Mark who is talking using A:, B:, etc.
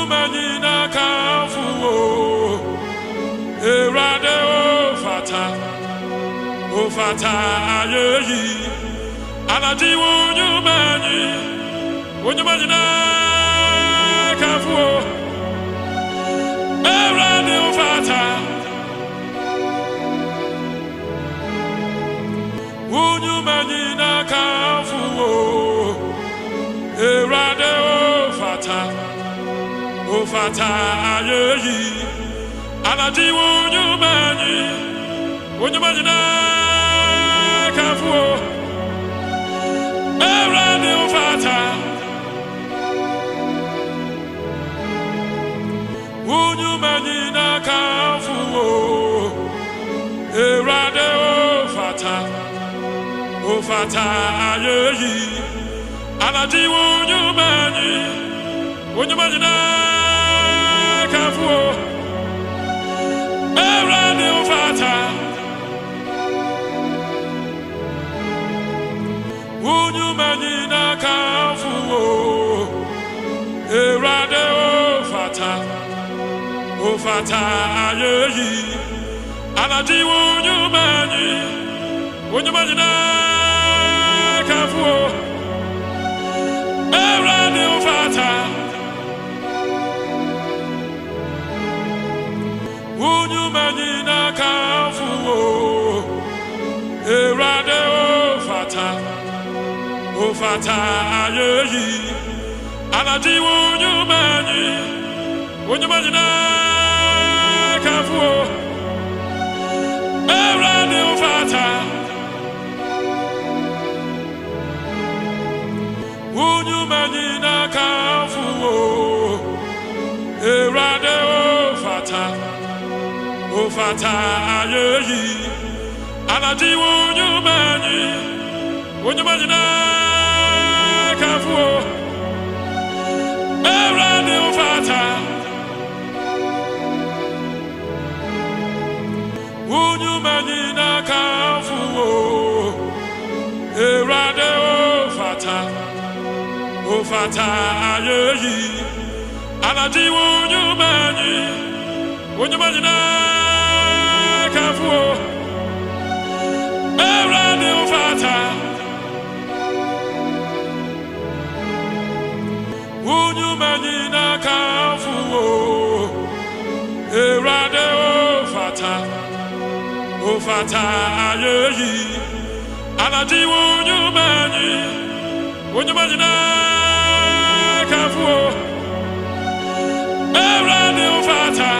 A: Unyumanyina kafuo Erade ofata ayeyi Anadi unyumanyina kafuo Erade ofata Unyumanyina kafuo Erade ofata ayeyi Anadi unyumanyina kafuo Erade ofata Unyumanyina kafuo Erade ofata ayeyi Anadi unyumanyina kafuo Erade ofata Unyumanyina kafuo Erade ofata ayeyi Anadi unyumanyina kafuo Erade ofata Unyumanyina kafuo Erade ofata ayeyi Anadi unyumanyina kafuo Erade ofata Unyumanyina kafuo Erade ofata ayeyi Anadi unyumanyina kafuo Erade ofata Unyumanyina kafuo Erade ofata ayeyi Anadi unyumanyina kafuo Erade ofata Unyumanyina kafuo Erade ofata ayeyi Anadi unyumanyina kafuo Erade ofata